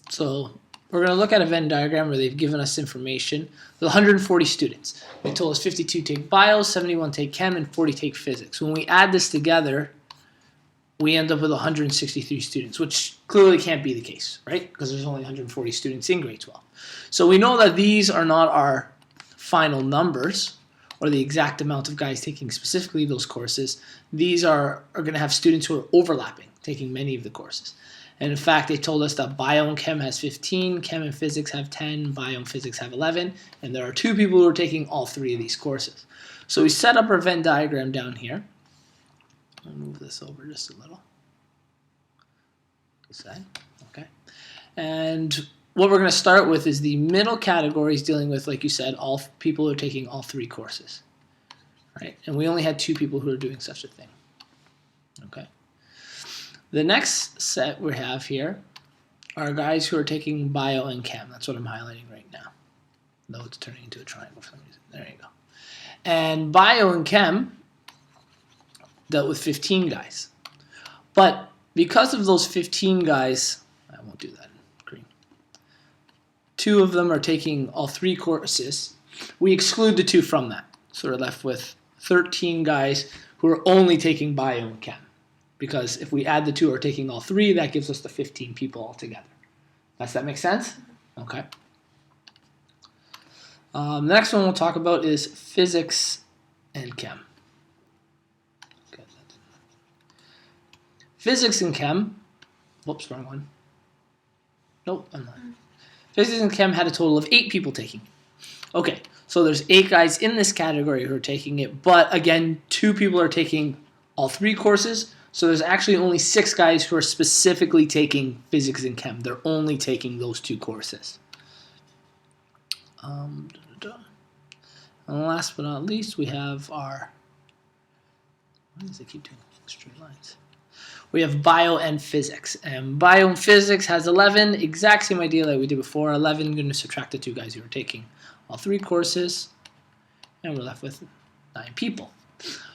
So we're going to look at a Venn diagram where they've given us information. There's 140 students. They told us 52 take bio, 71 take chem, and 40 take physics. When we add this together, we end up with 163 students, which clearly can't be the case, right? Because there's only 140 students in grade 12. So we know that these are not our final numbers or the exact amount of guys taking specifically those courses. These are going to have students who are overlapping, taking many of the courses. And in fact, they told us that bio and chem has 15, chem and physics have 10, bio and physics have 11, and there are 2 people who are taking all 3 of these courses. So we set up our Venn diagram down here. I'll move this over just a little. This side, okay. And what we're going to start with is the middle categories dealing with, like you said, all people who are taking all 3 courses, right? And we only had 2 people who are doing such a thing, okay. The next set we have here are guys who are taking bio and chem. That's what I'm highlighting right now, though it's turning into a triangle for some reason. There you go. And bio and chem dealt with 15 guys. But because of those 15 guys, I won't do that in green, 2 of them are taking all 3 courses, we exclude the 2 from that. So we're left with 13 guys who are only taking bio and chem. Because if we add the 2 who are taking all 3, that gives us the 15 people altogether. Does that make sense? Okay. The next one we'll talk about is physics and chem. Okay. Physics and chem, whoops, wrong one. Nope, I'm not. Physics and chem had a total of 8 people taking it. Okay, so there's 8 guys in this category who are taking it, but again, 2 people are taking all 3 courses, so there's actually only 6 guys who are specifically taking physics and chem. They're only taking those 2 courses. And last but not least, we have our, why does it keep doing straight lines? We have bio and physics. And bio and physics has 11, exact same idea like we did before. 11, going to subtract the 2 guys who are taking all 3 courses, and we're left with 9 people.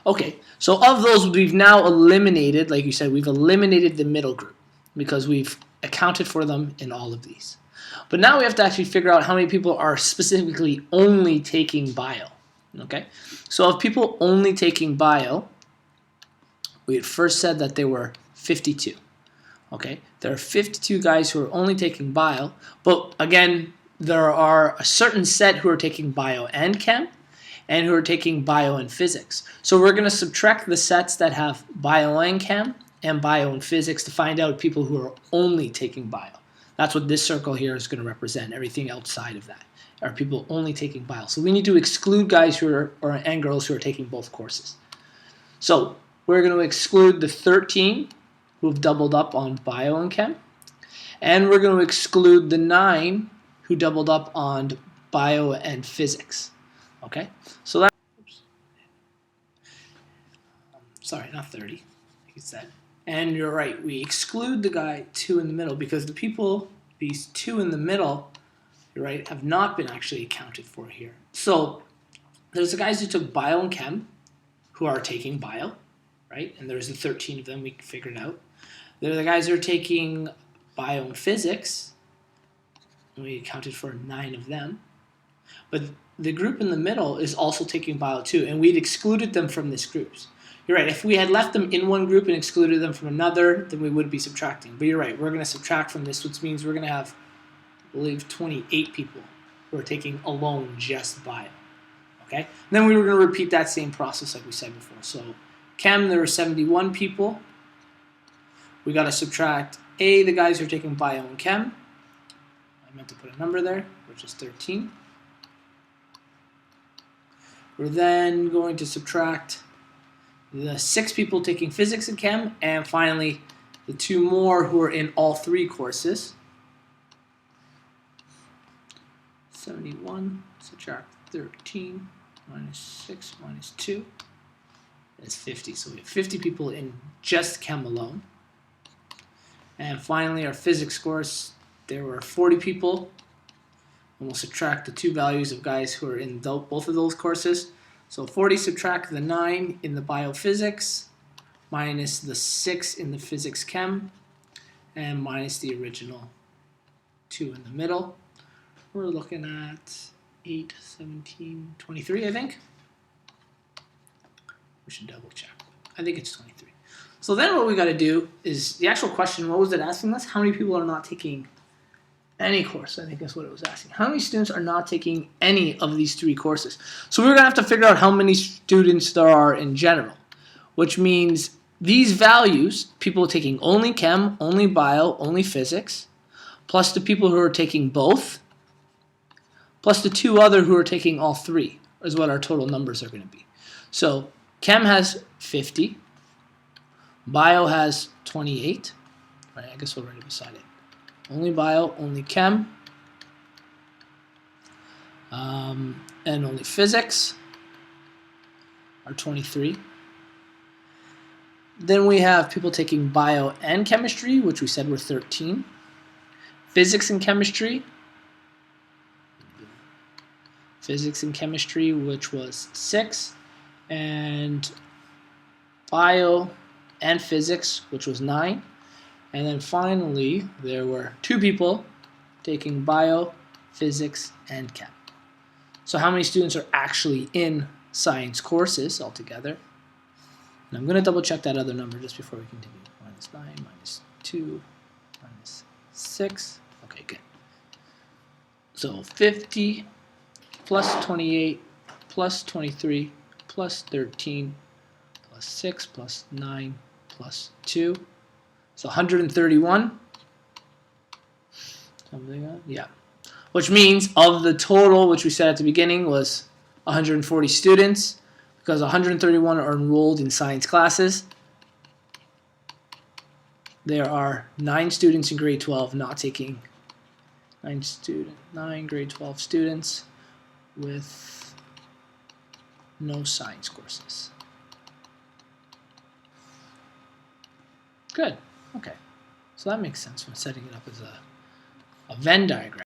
Okay, so of those, we've now eliminated, like you said, we've eliminated the middle group because we've accounted for them in all of these. But now we have to actually figure out how many people are specifically only taking bio. Okay, so of people only taking bio, we had first said that there were 52. Okay, there are 52 guys who are only taking bio, but again, there are a certain set who are taking bio and chem, and who are taking bio and physics. So we're going to subtract the sets that have bio and chem and bio and physics to find out people who are only taking bio. That's what this circle here is going to represent. Everything outside of that are people only taking bio. So we need to exclude guys who are, and girls who are taking both courses. So we're going to exclude the 13 who have doubled up on bio and chem, and we're going to exclude the 9 who doubled up on bio and physics. Okay, so that, sorry, not 30, like you said. And you're right, we exclude the guy 2 in the middle because the people, these 2 in the middle, you're right, have not been actually accounted for here. So there's the guys who took bio and chem who are taking bio, right? And there's the 13 of them we figured out. There are the guys who are taking bio and physics, and we accounted for 9 of them. But the group in the middle is also taking bio too, and we'd excluded them from this group. You're right, if we had left them in one group and excluded them from another, then we would be subtracting. But you're right, we're going to subtract from this, which means we're going to have, I believe, 28 people who are taking alone just bio. Okay? And then we were going to repeat that same process like we said before. So chem, there were 71 people. We got to subtract A, the guys who are taking bio and chem. I meant to put a number there, which is 13. We're then going to subtract the 6 people taking physics and chem, and finally the 2 more who are in all 3 courses. 71, subtract 13, minus 6, minus 2, is 50. So we have 50 people in just chem alone. And finally our physics course, there were 40 people. And we'll subtract the 2 values of guys who are in both of those courses. So 40 subtract the 9 in the biophysics minus the 6 in the physics chem. and minus the original 2 in the middle. We're looking at 8, 17, 23, I think. We should double check. I think it's 23. So then what we got to do is the actual question, what was it asking us? How many people are not taking any course? I think that's what it was asking. How many students are not taking any of these 3 courses? So we're going to have to figure out how many students there are in general, which means these values, people taking only chem, only bio, only physics, plus the people who are taking both, plus the 2 other who are taking all 3 is what our total numbers are going to be. So chem has 50, bio has 28, right? I guess we'll write it beside it. Only bio, only chem, and only physics are 23. Then we have people taking bio and chemistry, which we said were 13. Physics and chemistry, which was 6, and bio and physics, which was 9. And then finally, there were 2 people taking bio, physics, and chem. So how many students are actually in science courses altogether? And I'm going to double check that other number just before we continue. Minus 9, minus 2, minus 6. Okay, good. So 50 plus 28 plus 23 plus 13 plus 6 plus 9 plus 2. So 131. Something, yeah. Which means of the total, which we said at the beginning was 140 students, because 131 are enrolled in science classes. There are 9 students in grade 12 not taking 9 grade 12 students with no science courses. Good. Okay. So that makes sense when setting it up as a Venn diagram.